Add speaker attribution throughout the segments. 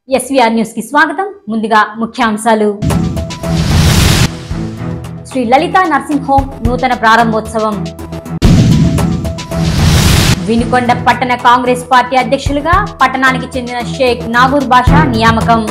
Speaker 1: SVR news కి స్వాగతం. ముందుగా ముఖ్యాంశాలు. శ్రీ లలిత నర్సింగ్ హోమ్ నూతన ప్రారంభోత్సవం. వినుకొండ పట్టణ కాంగ్రెస్ పార్టీ అధ్యక్షులుగా పట్టణానికి చెందిన షేక్ నాగూర్ బాషా నియామకం.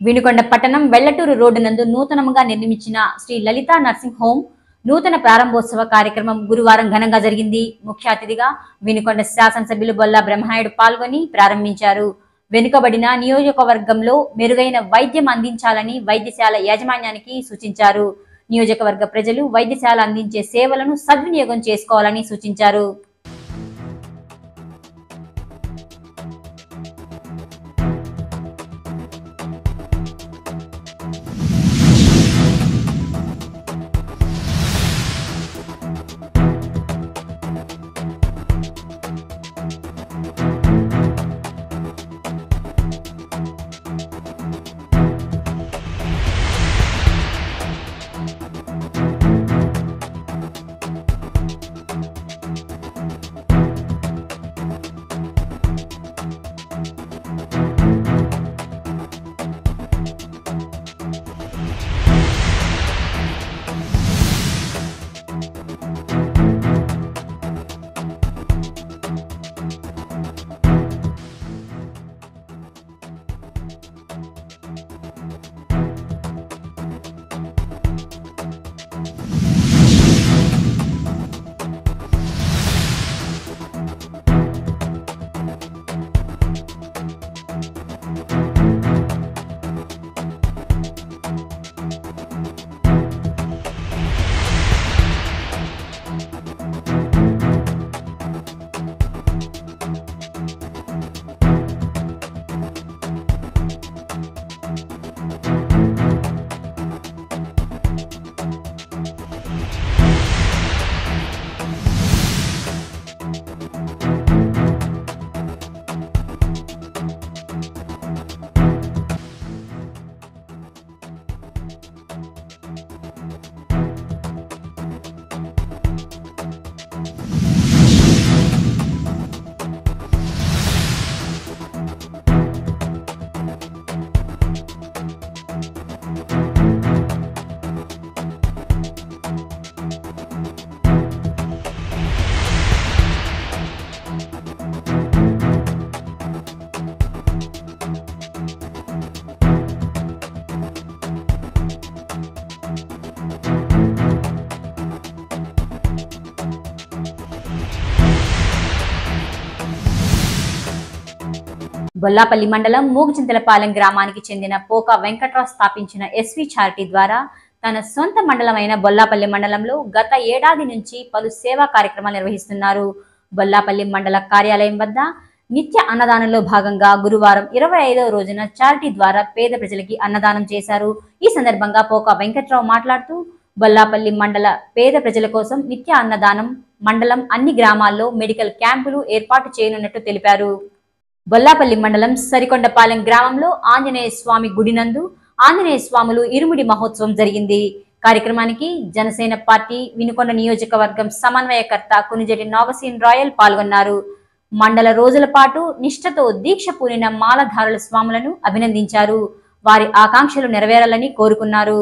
Speaker 1: వినుకొండ పట్టణం వెల్లటూరు రోడ్డు నందు నూతనంగా నిర్మించిన శ్రీ లలిత నర్సింగ్ హోమ్ నూతన ప్రారంభోత్సవ కార్యక్రమం గురువారం ఘనంగా జరిగింది. ముఖ్య అతిథిగా వినుకొండ శాసనసభ్యులు బొల్లా బ్రహ్మనాయుడు పాల్గొని ప్రారంభించారు. వెనుకబడిన నియోజకవర్గంలో మెరుగైన వైద్యం అందించాలని వైద్యశాల యాజమాన్యానికి సూచించారు. నియోజకవర్గ ప్రజలు వైద్యశాల అందించే సేవలను సద్వినియోగం చేసుకోవాలని సూచించారు. బొల్లాపల్లి మండలం మూగుచింతలపాలెం గ్రామానికి చెందిన పోకా వెంకట్రావు స్థాపించిన ఎస్వి చారిటీ ద్వారా తన సొంత మండలమైన బొల్లాపల్లి మండలంలో గత ఏడాది నుంచి పలు సేవా కార్యక్రమాలు నిర్వహిస్తున్నారు. బొల్లాపల్లి మండల కార్యాలయం వద్ద నిత్య అన్నదానంలో భాగంగా గురువారం 25వ రోజున చారిటీ ద్వారా పేద ప్రజలకి అన్నదానం చేశారు. ఈ సందర్భంగా పోకా వెంకట్రావు మాట్లాడుతూ బొల్లాపల్లి మండల పేద ప్రజల కోసం నిత్య అన్నదానం మండలం అన్ని గ్రామాల్లో మెడికల్ క్యాంపులు ఏర్పాటు చేయనున్నట్టు తెలిపారు. బొల్లాపల్లి మండలం సరికొండపాలెం గ్రామంలో ఆంజనేయ స్వామి గుడి నందు ఆంజనేయ స్వాములు ఇరుముడి మహోత్సవం జరిగింది. కార్యక్రమానికి జనసేన పార్టీ వినుకొండ నియోజకవర్గం సమన్వయకర్త కునిజెటి నాగసీన్ రాయల్ పాల్గొన్నారు. మండల రోజుల పాటు నిష్ఠతో దీక్ష పూనిన మాలధారుల స్వాములను అభినందించారు. వారి ఆకాంక్షలు నెరవేరాలని కోరుకున్నారు.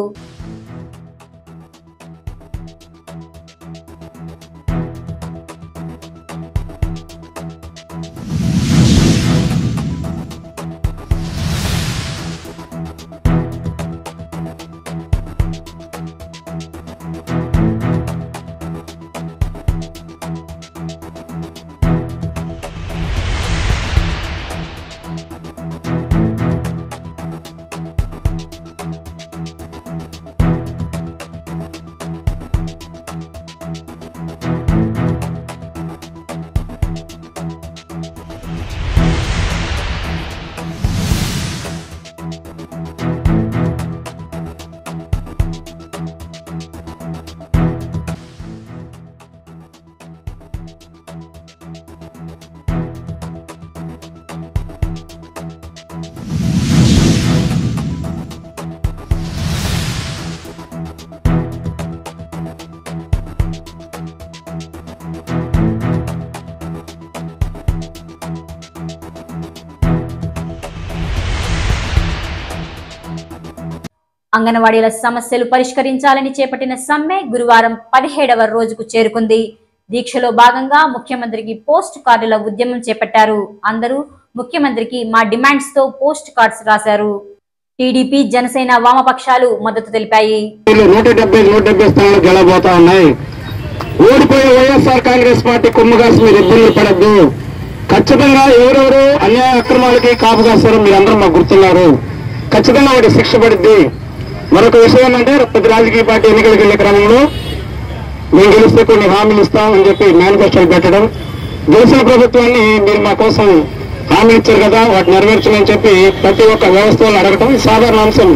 Speaker 1: అంగన్వాడీల సమస్యలు పరిష్కరించాలని చేపట్టిన సమ్మె గురువారం 17వ రోజుకు చేరుకుంది. దీక్షలో భాగంగా ముఖ్యమంత్రికి పోస్ట్ కార్డుల ఉద్యమం చేపట్టారు. అందరూ ముఖ్యమంత్రికి మా డిమాండ్స్ తో పోస్ట్ కార్డ్స్ రాశారు. టీడీపీ, జనసేన, వామపక్షాలు మద్దతు తెలిపాయి.
Speaker 2: 170 స్థానాలు గెలబోతా ఉన్నాయి. ఓడిపోయే వైఎస్ఆర్ కాంగ్రెస్ పార్టీ కుమ్మగాసి మీరు ఇబ్బందులు పడద్దు. ఖచ్చితంగా ఎవరెవరు అన్యాయ అక్రమాలకి కాపు కాస్తారో మీరందరూ మాకు గుర్తున్నారు. ఖచ్చితంగా వాటి శిక్ష పడుద్ది. మరొక విషయం ఏంటంటే ప్రతి రాజకీయ పార్టీ ఎన్నికలకు వెళ్లే క్రమంలో మేము గెలిస్తే కొన్ని హామీలు ఇస్తామని చెప్పి మేనిఫెస్టోలు పెట్టడం, గెలిచిన ప్రభుత్వాన్ని మీరు మా కోసం హామీ ఇచ్చారు కదా వాటిని నెరవేర్చమని చెప్పి ప్రతి ఒక్క వ్యవస్థలను అడగటం సాధారణ అంశం.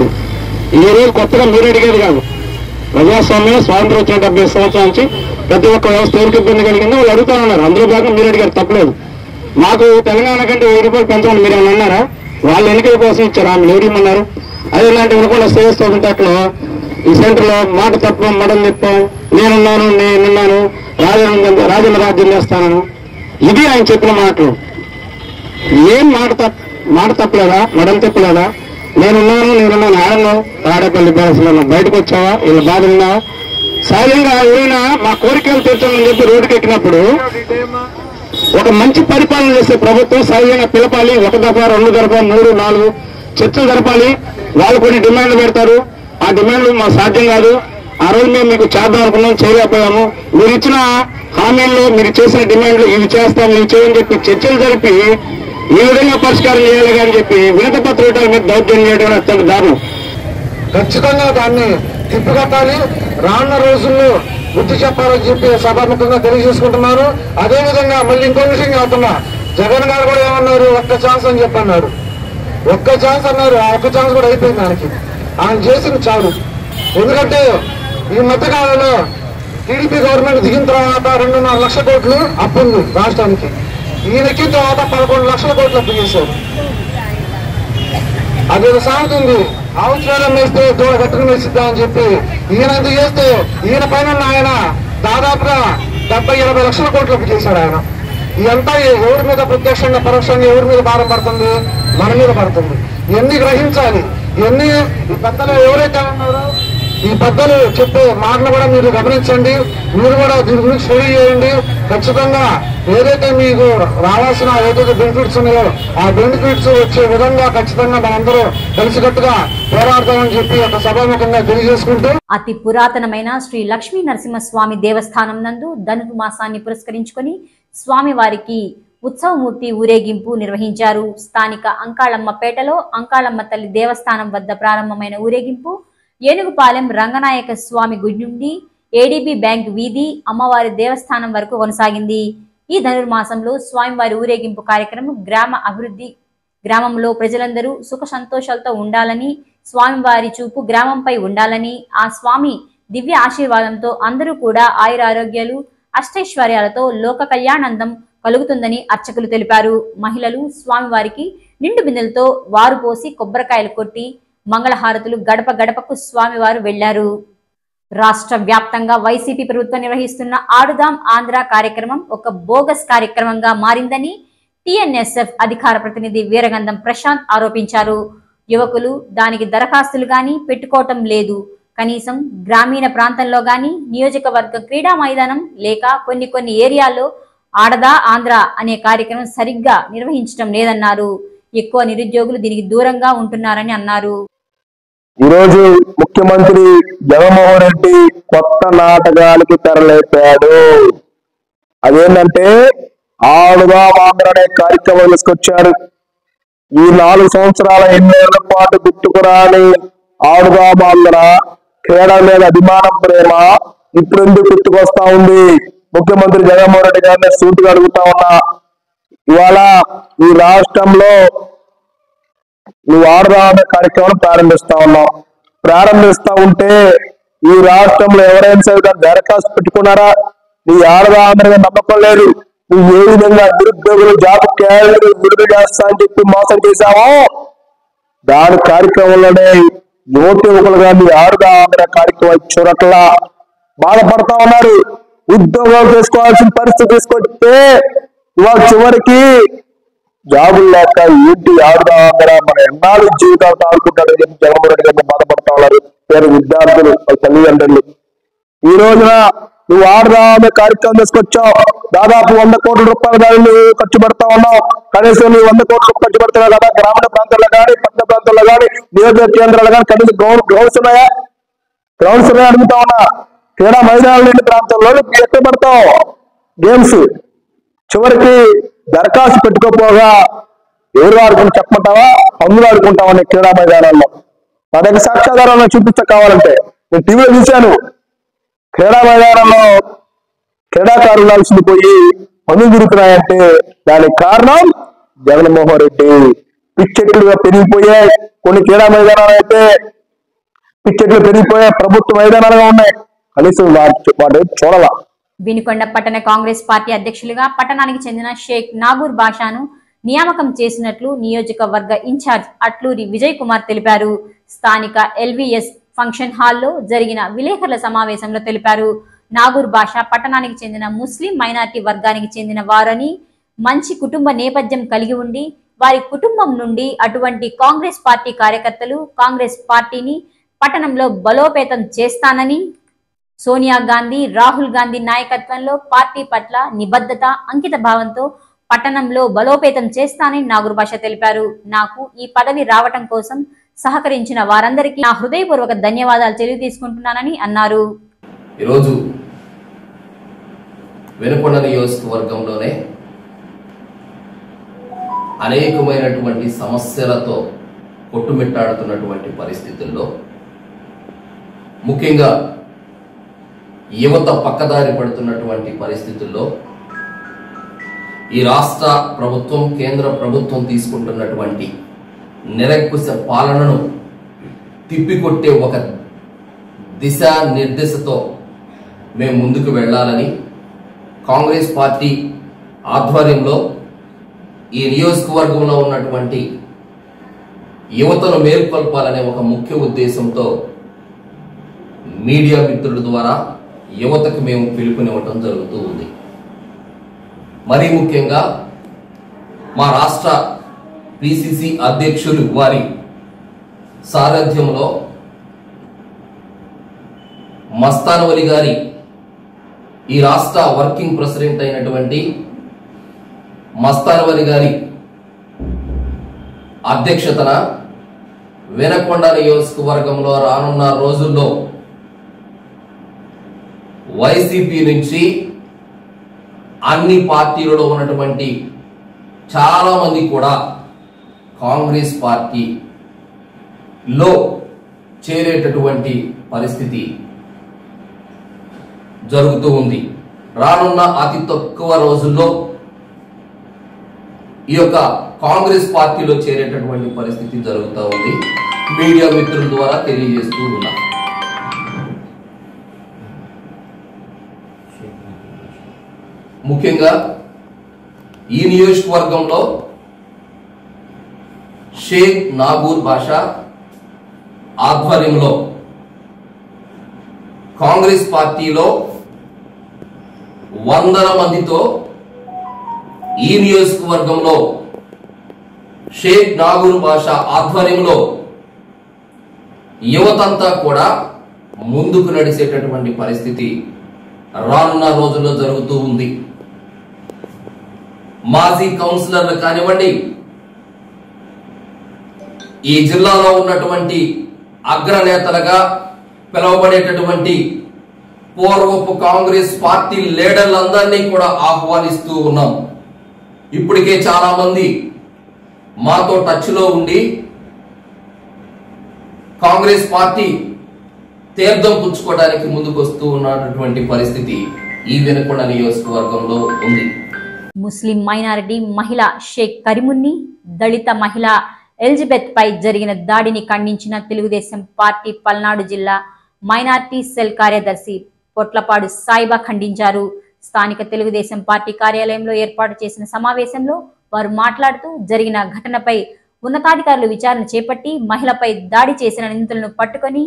Speaker 2: ఈ రోజు కొత్తగా మీరు అడిగేది కాదు. ప్రజాస్వామ్యం స్వాతంత్రం వచ్చిన 70 సంవత్సరాల నుంచి ప్రతి ఒక్క వ్యవస్థ ఎవరికి ఇబ్బంది కలిగిందో వాళ్ళు అడుగుతా ఉన్నారు. అందులో భాగంగా మీరు అడిగారు, తప్పలేదు. మాకు తెలంగాణ కంటే 1000 రూపాయలు పెంచాలని మీరు ఏమన్నా అన్నారా? వాళ్ళు ఎన్నికల కోసం ఇచ్చారు, ఆమె ఎవరిమన్నారు? అదే ఇలాంటి వినకుండా సేవిస్తూ ఉంటే అట్లా ఈ సెంటర్ లో మాట తప్పం మడం తిప్పాం, నేనున్నాను రాజన్న రాజ్యం చేస్తాను, ఇది ఆయన చెప్పిన మాటలు. ఏం మాట తప్పలేదా? మడం తప్పలేదా? నేనున్నాను ఆడను తాడేపల్లి బ్యాసులో బయటకు వచ్చావా? వీళ్ళ బాధ ఉన్నావా? సహజంగా ఎవరైనా మా కోరికలు తీర్చాలని చెప్పి రోడ్డుకి ఎక్కినప్పుడు ఒక మంచి పరిపాలన చేసే ప్రభుత్వం సహజంగా పిలపాలి. 1 దఫా 2 దఫా 3, 4 చర్చలు జరపాలి. వాళ్ళు కొన్ని డిమాండ్లు పెడతారు. ఆ డిమాండ్లు మాకు సాధ్యం కాదు. ఆ రోజు మేము మీకు చేద్దాం అనుకున్నాం, చేయలేకపోయాము. మీరు ఇచ్చిన హామీల్లో మీరు చేసిన డిమాండ్లు ఇవి చేస్తాం, ఇవి చేయని చెప్పి చర్చలు జరిపి ఈ విధంగా పరిష్కారం చేయాలి అని చెప్పి వినతి పత్రికల మీద దౌర్జన్యం చేయడం అత్యంత దారుణం. ఖచ్చితంగా దాన్ని తిప్పికొట్టాలి. రానున్న రోజుల్లో బుద్ధి చెప్పాలని చెప్పి సభాముఖంగా తెలియజేసుకుంటున్నారు. అదేవిధంగా మళ్ళీ ఇంకో విషయం చెప్తున్నా, జగన్ గారు కూడా ఏమన్నారు, ఒక్క ఛాన్స్ అని చెప్పన్నారు. ఒక్క ఛాన్స్ అన్నారు. ఆ ఒక్క ఛాన్స్ కూడా అయిపోయింది ఆయనకి. ఆయన చేసింది చాలు. ఎందుకంటే ఈ మధ్య కాలంలో టీడీపీ గవర్నమెంట్ దిగిన తర్వాత 2.5 లక్షల కోట్లు అప్పు ఉంది రాష్ట్రానికి. ఈయన ఎక్కిన తర్వాత 11 లక్షల కోట్లు అప్పు చేశారు. అదేదో సాగుతుంది, ఆవుచేలం వేస్తే దూడ కట్టుకుని వేసిద్దా అని చెప్పి ఈయన ఎందుకు చేస్తే ఈయన పైన ఆయన దాదాపుగా 70-80 లక్షల కోట్లు అప్పు చేశాడు ఆయన. ఇదంతా ఎవరి మీద ప్రత్యక్షంగా పరోక్షంగా ఎవరి మీద భారం పడుతుంది? మన మీద పడుతుంది. ఇవన్నీ గ్రహించాలి. ఇవన్నీ ఈ పెద్దలు ఎవరైతే ఉన్నారో ఈ పెద్దలు చెప్పే మాటలు కూడా మీరు గమనించండి. మీరు కూడా దీని గురించి స్టడీ చేయండి. ఖచ్చితంగా ఏదైతే మీకు రావాల్సిన ఏదైతే బెనిఫిట్స్ ఉన్నాయో ఆ బెనిఫిట్స్ వచ్చే విధంగా ఖచ్చితంగా మనందరూ కలిసికట్టుగా పోరాడతామని చెప్పి ఒక సభాముఖంగా తెలియజేసుకుంటూ,
Speaker 1: అతి పురాతనమైన శ్రీ లక్ష్మీ నరసింహస్వామి దేవస్థానం నందు ధనుర్మాసాన్ని పురస్కరించుకొని స్వామివారికి ఉత్సవమూర్తి ఊరేగింపు నిర్వహించారు. స్థానిక అంకాళమ్మపేటలో అంకాళమ్మ తల్లి దేవస్థానం వద్ద ప్రారంభమైన ఊరేగింపు ఏనుగుపాలెం రంగనాయక స్వామి గుడి నుండి ఏడీబీ బ్యాంక్ వీధి అమ్మవారి దేవస్థానం వరకు కొనసాగింది. ఈ ధనుర్మాసంలో స్వామివారి ఊరేగింపు కార్యక్రమం గ్రామంలో ప్రజలందరూ సుఖ సంతోషాలతో ఉండాలని, స్వామివారి చూపు గ్రామంపై ఉండాలని, ఆ స్వామి దివ్య ఆశీర్వాదంతో అందరూ కూడా ఆయురారోగ్యాలు అష్టైశ్వర్యాలతో లోక కళ్యాణానందం కలుగుతుందని అర్చకులు తెలిపారు. మహిళలు స్వామివారికి నిండు బిందెలతో వారు పోసి కొబ్బరికాయలు కొట్టి మంగళహారతులు గడప గడపకు స్వామివారు వెళ్లారు. రాష్ట్ర వ్యాప్తంగా వైసీపీ ప్రభుత్వం నిర్వహిస్తున్న ఆడుదాం ఆంధ్ర కార్యక్రమం ఒక బోగస్ కార్యక్రమంగా మారిందని టీఎన్ఎస్ఎఫ్ అధికార ప్రతినిధి వీరగంధం ప్రశాంత్ ఆరోపించారు. యువకులు దానికి దరఖాస్తులు గాని పెట్టుకోవటం లేదు. కనీసం గ్రామీణ ప్రాంతంలో గాని నియోజకవర్గ క్రీడా మైదానం లేక కొన్ని ఏరియాల్లో ఆడదా ఆంధ్ర అనే కార్యక్రమం సరిగ్గా నిర్వహించడం లేదన్నారు. ఎక్కువ నిరుద్యోగులు దీనికి దూరంగా ఉంటున్నారని అన్నారు.
Speaker 3: ఈరోజు ముఖ్యమంత్రి జగన్మోహన్ రెడ్డి కొత్త నాటకానికి తెరలేపాడు. అదేంటంటే ఆడుదాం ఆంధ్ర అనే కార్యక్రమం తీసుకొచ్చారు. ఈ 4 సంవత్సరాల ఎన్నేళ్ల పాటు గుర్తుకురాని ఆడుదాం ఆంధ్ర క్రీడల మీద అభిమానం ప్రేమ ఇప్పుడు ఎందుకు గుర్తుకొస్తా ఉంది? ముఖ్యమంత్రి జగన్మోహన్ రెడ్డి గారిని సూటిగా అడుగుతా ఉన్నా, ఇవాళ ఈ రాష్ట్రంలో నువ్వు ఆడుదాం అనే కార్యక్రమం ప్రారంభిస్తా ఉంటే ఈ రాష్ట్రంలో ఎవరైనా సరే దరఖాస్తు పెట్టుకున్నారా? నీ ఆడుదాం ఆంధ్రగా నమ్మకం లేదు. నువ్వు ఏ విధంగా నిరుద్యోగులు జాబ్ క్యాలరీ విడుదల చేస్తా అని చెప్పి మోసం చేశావో దాని కార్యక్రమంలోనే యువకులుగా నీ ఆడుదాం ఆంధ్ర కార్యక్రమం చూడట్లా బాధపడతా ఉన్నారు. ఉద్యోగాలు చేసుకోవాల్సిన పరిస్థితి తీసుకొస్తే ఇవాళ చివరికి జాబులు లేక ఏంటి ఆడుదామరా మన ఎన్నాళ్ళు జీవితాలు ఆడుకుంటాడు జగన్మోహన్ రెడ్డి గారిని బాధపడతా ఉన్నారు పేరు విద్యార్థులు వాళ్ళ తల్లిదండ్రులు. ఈ రోజున నువ్వు ఆడుదామనే కార్యక్రమం తీసుకొచ్చావు. దాదాపు 100 కోట్ల రూపాయలు కానీ నువ్వు ఖర్చు పెడతా ఉన్నావు. కనీసం నువ్వు 100 కోట్ల ఖర్చు పెడుతున్నావు కదా, గ్రామీణ ప్రాంతాల్లో కానీ పట్టణ ప్రాంతాల్లో కానీ నియోజక కేంద్రాలు కానీ కనీసం గ్రౌండ్స్ ఉన్నాయా? గ్రౌండ్స్ ఉన్నాయా అడుగుతా ఉన్నా. క్రీడా మైదానాలు లేని ప్రాంతాల్లో ఎక్కడ పెడతావు గేమ్స్? చివరికి దరఖాస్తు పెట్టుకోపోగా ఎవరు ఆడుకుని చెప్పమంటావా? అందులో ఆడుకుంటామని క్రీడా మైదానాల్లో. నా దగ్గర సాక్ష్యాధారాలను చూపించ కావాలంటే నేను టీవీలో చూశాను. క్రీడా మైదానంలో క్రీడాకారులు ఉండాల్సింది పోయి పనులు తిరుగుతున్నాయంటే దానికి కారణం జగన్మోహన్ రెడ్డి. పిచ్చెట్లుగా పెరిగిపోయాయి కొన్ని క్రీడా మైదానాలు, అయితే పిచ్చెట్లు పెరిగిపోయాయి, ప్రభుత్వ మైదానాలుగా ఉన్నాయి. కనీసం వాటి చూడాల.
Speaker 1: వినుకొండ పట్టణ కాంగ్రెస్ పార్టీ అధ్యక్షులుగా పట్టణానికి చెందిన షేక్ నాగూర్ బాషాను నియామకం చేసినట్లు నియోజకవర్గ ఇన్ఛార్జ్ అట్లూరి విజయ్ కుమార్ తెలిపారు. స్థానిక ఎల్వీఎస్ ఫంక్షన్ హాల్లో జరిగిన విలేకరుల సమావేశంలో తెలిపారు. నాగూర్ బాషా పట్టణానికి చెందిన ముస్లిం మైనార్టీ వర్గానికి చెందిన వారని, మంచి కుటుంబ నేపథ్యం కలిగి ఉండి వారి కుటుంబం నుండి అటువంటి కాంగ్రెస్ పార్టీ కార్యకర్తలు కాంగ్రెస్ పార్టీని పట్టణంలో బలోపేతం చేస్తానని, సోనియా గాంధీ, రాహుల్ గాంధీ నాయకత్వంలో పార్టీ పట్ల నిబద్ధత, అంకిత భావంతో పట్టణంలో బలోపేతం చేస్తానని నాగూర్ బాషా తెలిపారు. నాకు ఈ పదవి రావటం కోసం సహకరించిన వారందరికీ నా హృదయపూర్వక ధన్యవాదాలు తెలియజేసుకుంటున్నానని అన్నారు.
Speaker 4: ఈరోజు వినుకొండ నియోజకవర్గంలోనే అనేకమైనటువంటి సమస్యలతో కొట్టుమిట్టాడుతున్నటువంటి పరిస్థితుల్లో ముఖ్యంగా యువత పక్కదారి పడుతున్నటువంటి పరిస్థితుల్లో ఈ రాష్ట్ర ప్రభుత్వం, కేంద్ర ప్రభుత్వం తీసుకుంటున్నటువంటి నిరంకుశ పాలనను తిప్పికొట్టే ఒక దిశా నిర్దేశతో మేము ముందుకు వెళ్ళాలని కాంగ్రెస్ పార్టీ ఆధ్వర్యంలో ఈ నియోజకవర్గంలో ఉన్నటువంటి యువతను మేల్కొల్పాలనే ఒక ముఖ్య ఉద్దేశంతో మీడియా మిత్రుల ద్వారా యువతకు మేము పిలుపునివ్వటం జరుగుతూ ఉంది. మరీ ముఖ్యంగా మా రాష్ట్ర పిసిసి అధ్యక్షులు వారి సారథ్యంలో మస్తాన్ వలి గారి, ఈ రాష్ట్ర వర్కింగ్ ప్రెసిడెంట్ అయినటువంటి మస్తాన్ వలి గారి అధ్యక్షతన వినుకొండ నియోజకవర్గంలో రానున్న రోజుల్లో వైసీపీ నుంచి అన్ని పార్టీలలో ఉన్నటువంటి చాలా మంది కూడా కాంగ్రెస్ పార్టీలో చేరేటటువంటి పరిస్థితి జరుగుతూ ఉంది. రానున్న అతి తక్కువ రోజుల్లో ఈ యొక్క కాంగ్రెస్ పార్టీలో చేరేటటువంటి పరిస్థితి జరుగుతూ ఉంది. మీడియా మిత్రుల ద్వారా తెలియజేస్తూ ఉన్నా. ముఖ్యంగా ఈ నియోజకవర్గంలో షేక్ నాగూర్ బాషా ఆధ్వర్యంలో కాంగ్రెస్ పార్టీలో 100 మందితో ఈ నియోజకవర్గంలో షేక్ నాగూర్ బాషా ఆధ్వర్యంలో యువతంతా కూడా ముందుకు నడిచేటటువంటి పరిస్థితి రానున్న రోజుల్లో జరుగుతూ ఉంది. మాజీ కౌన్సిలర్లు కానివ్వండి, ఈ జిల్లాలో ఉన్నటువంటి అగ్రనేతలుగా పిలువబడేటటువంటి పూర్వపు కాంగ్రెస్ పార్టీ లీడర్లందరినీ కూడా ఆహ్వానిస్తూ ఉన్నాం. ఇప్పటికే చాలా మంది మాతో టచ్ లో ఉండి కాంగ్రెస్ పార్టీ తీర్థం పుచ్చుకోవడానికి ముందుకు వస్తూ ఉన్నటువంటి పరిస్థితి ఈ వినుకొండ నియోజకవర్గంలో ఉంది.
Speaker 1: ముస్లిం మైనారిటీ మహిళ షేక్ కరీమున్ని, దళిత మహిళ ఎలిజబెత్ పై జరిగిన దాడిని ఖండించిన తెలుగుదేశం పార్టీ పల్నాడు జిల్లా మైనారిటీ సెల్ కార్యదర్శి పొట్లపాడు సాయిబా ఖండించారు. స్థానిక తెలుగుదేశం పార్టీ కార్యాలయంలో ఏర్పాటు చేసిన సమావేశంలో వారు మాట్లాడుతూ జరిగిన ఘటనపై ఉన్నతాధికారులు విచారణ చేపట్టి మహిళపై దాడి చేసిన నిందితులను పట్టుకొని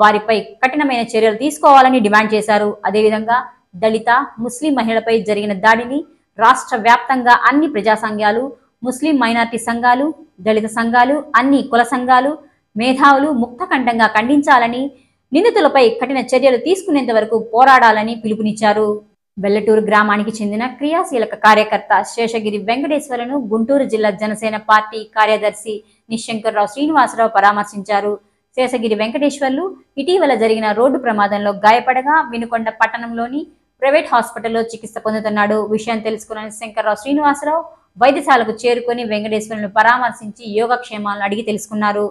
Speaker 1: వారిపై కఠినమైన చర్యలు తీసుకోవాలని డిమాండ్ చేశారు. అదేవిధంగా దళిత ముస్లిం మహిళలపై జరిగిన దాడిని రాష్ట్ర వ్యాప్తంగా అన్ని ప్రజా సంఘాలు ముస్లిం మైనార్టీ సంఘాలు, దళిత సంఘాలు, అన్ని కుల సంఘాలు, మేధావులు ముక్తకంఠంగా ఖండించాలని, నిందితులపై కఠిన చర్యలు తీసుకునేంత వరకు పోరాడాలని పిలుపునిచ్చారు. వెల్లటూరు గ్రామానికి చెందిన క్రియాశీలక కార్యకర్త శేషగిరి వెంకటేశ్వర్లను గుంటూరు జిల్లా జనసేన పార్టీ కార్యదర్శి నిశంకర్రావు శ్రీనివాసరావు పరామర్శించారు. శేషగిరి వెంకటేశ్వర్లు ఇటీవల జరిగిన రోడ్డు ప్రమాదంలో గాయపడగా వినుకొండ పట్టణంలోని ప్రైవేట్ హాస్పిటల్లో చికిత్స పొందుతున్నాడు. విషయం తెలుసుకున్న శంకర్రావు శ్రీనివాసరావు వైద్యశాలకు చేరుకొని వెంకటేశ్వర్లను పరామర్శించి యోగక్షేమాలను అడిగి తెలుసుకున్నారు.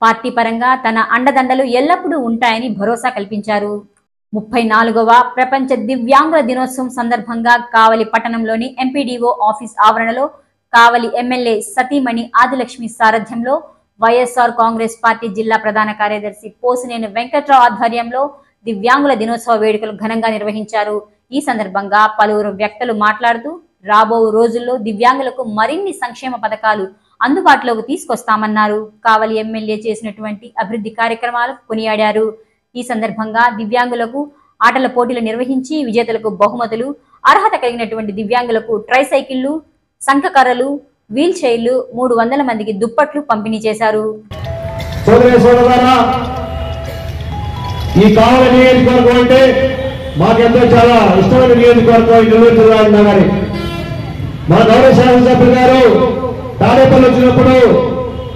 Speaker 1: పార్టీ పరంగా తన అండదండలు ఎల్లప్పుడూ ఉంటాయని భరోసా కల్పించారు. 34వ ప్రపంచ దివ్యాంగుల దినోత్సవం సందర్భంగా కావలి పట్టణంలోని ఎంపీడీఓ ఆఫీస్ ఆవరణలో కావలి ఎమ్మెల్యే సతీమణి ఆదిలక్ష్మి సారథ్యంలో వైఎస్ఆర్ కాంగ్రెస్ పార్టీ జిల్లా ప్రధాన కార్యదర్శి పోసినేని వెంకట్రావు ఆధ్వర్యంలో దివ్యాంగుల దినోత్సవ వేడుకలు ఘనంగా నిర్వహించారు. ఈ సందర్భంగా పలువురు వ్యక్తులు మాట్లాడుతూ రాబో రోజుల్లో దివ్యాంగులకు మరిన్ని సంక్షేమ పథకాలు అందుబాటులోకి తీసుకొస్తామన్నారు. కావలి ఎమ్మెల్యే చేసినటువంటి అభివృద్ధి కార్యక్రమాలు కొనియాడారు. ఈ సందర్భంగా దివ్యాంగులకు ఆటల పోటీలు నిర్వహించి విజేతలకు బహుమతులు, అర్హత కలిగినటువంటి దివ్యాంగులకు ట్రైసైకిళ్లు, సంకకర్రలు, వీల్ చైర్లు, 300 మందికి దుప్పట్లు పంపిణీ చేశారు.
Speaker 2: ఈ కావలి నియోజకవర్గం అంటే మాకెంతో చాలా ఇష్టమైన నియోజకవర్గం నెల్లూరు జిల్లా అన్నా గారి మా గౌరవ శాసనసభ్యులు గారు తాడేపల్లి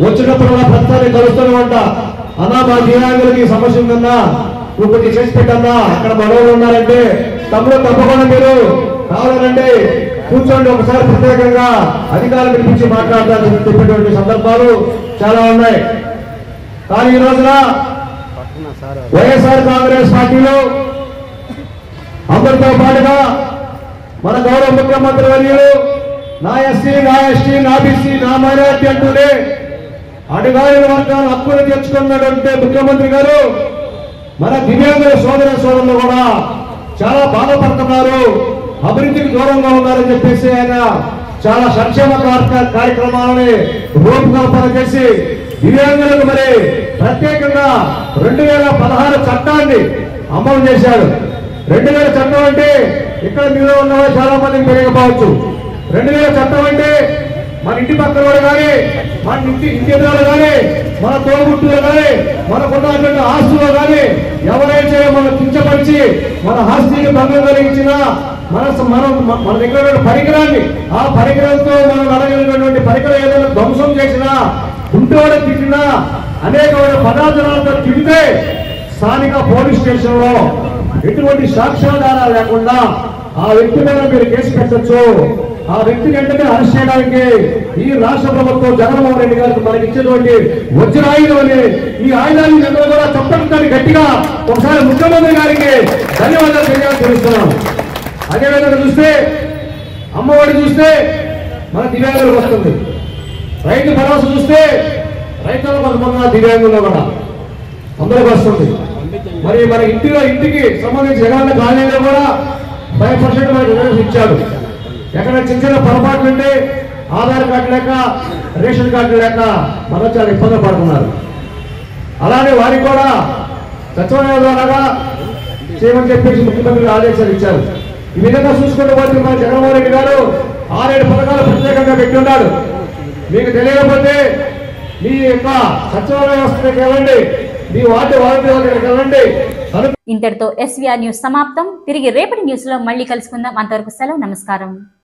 Speaker 2: వచ్చినప్పుడు ప్రస్తుతాన్ని కలుస్తూనే ఉంటా. అన్నా మా దివ్యాంగులకి సమస్య ఉందన్నా, నువ్వు కొంచెం చేసి పెట్టన్నా, అక్కడ మనోళ్ళు ఉన్నారంటే తమ్ముడు తప్పకుండా మీరు కావాలంటే కూర్చోండి, ఒకసారి ప్రత్యేకంగా అధికారులు పిలిపించి మాట్లాడతారని చెప్పేటువంటి సందర్భాలు చాలా ఉన్నాయి. కానీ ఈ రోజున వైఎస్ఆర్ కాంగ్రెస్ పార్టీలో అందరితో పాటుగా మన గౌరవ ముఖ్యమంత్రి వర్యులు నా ఎస్సీ, నా ఎస్టీ, నా బీసీ, నా మైనార్టీ అంటూనే అడుగారిన వర్గాలు హక్కులు తెచ్చుకున్నటువంటి ముఖ్యమంత్రి గారు మన దివ్యాంగుల సోదరులు కూడా చాలా బాధపడుతున్నారు, అభివృద్ధికి దూరంగా ఉన్నారని చెప్పేసి ఆయన చాలా సంక్షేమ కార్యక్రమాలని రూపకల్పన చేసి దివ్యాంగులకు మరి ప్రత్యేకంగా 2016 చట్టాన్ని అమలు చేశాడు. 2000 చట్టం అంటే ఇక్కడ మీలో ఉన్న చాలా మందికి తెలియకపోవచ్చు. 2000 చట్టం అంటే మన ఇంటి పక్కన వాడు కానీ, మన ఇంటి ఎదురు కానీ, మన తోడుగుట్టులో కానీ, మనకున్నటువంటి ఆస్తులు కానీ ఎవరైతే మనం కించపరిచి మన ఆస్తిని భంగం కలిగించినా మన దగ్గర పరికరాన్ని ఆ పరికరంతో మనం నడగలిగినటువంటి పరికరం ఏదైనా ధ్వంసం చేసినా, గుంటోడు తిట్టినా, అనేకమైన పదార్థాలతో తిడితే స్థానిక పోలీస్ స్టేషన్ లో ఎటువంటి సాక్ష్యాధారాలు లేకుండా ఆ వ్యక్తి మీద మీరు కేసు పెట్టచ్చు. ఆ వ్యక్తి వెంటనే అరెస్ట్ చేయడానికి ఈ రాష్ట్ర ప్రభుత్వం జగన్మోహన్ రెడ్డి గారికి మనకి ఇచ్చేటువంటి వజ్రాయుధం అని ఈ ఆయుధాన్ని అందరూ కూడా చెప్పడానికి గట్టిగా ఒకసారి ముఖ్యమంత్రి గారికి ధన్యవాదాలు తెలుస్తున్నాం. అదేవిధంగా చూస్తే అమ్మఒడి చూస్తే మన దివ్యాంగులకు వస్తుంది, రైతు భరోసా చూస్తే రైతులకు కొంతమంది దివ్యాంగుల్లో కూడా అందరికి వస్తుంది. మరి మన ఇంటికి సంబంధించి జగన్ కాలనీలో కూడా 5% మనకి రిజర్వేషన్ ఇచ్చాడు. ఎక్కడ చిన్న చిన్న పొరపాట్లు ఉంటే ఆధార్ కార్డు లేక, రేషన్ కార్డు లేక మనం చాలా ఇబ్బంది పడుతున్నారు. అలానే వారికి కూడా సచివాలయం ద్వారా చేయమని చెప్పేసి ముఖ్యమంత్రి ఆదేశాలు ఇచ్చారు. ఈ విధంగా చూసుకుంటూ పోతే మన జగన్మోహన్ రెడ్డి గారు 6-7 పథకాలు ప్రత్యేకంగా పెట్టి ఉన్నాడు. మీకు తెలియకపోతే మీ యొక్క సచివాలయ వ్యవస్థకి వెళ్ళండి, మీ వార్డు దగ్గరికి వెళ్ళండి.
Speaker 1: ఇంతటితో SVR న్యూస్ సమాప్తం. తిరిగి రేపటి న్యూస్ లో మళ్ళీ కలుసుకుందాం. అంతవరకు సెలవు, నమస్కారం.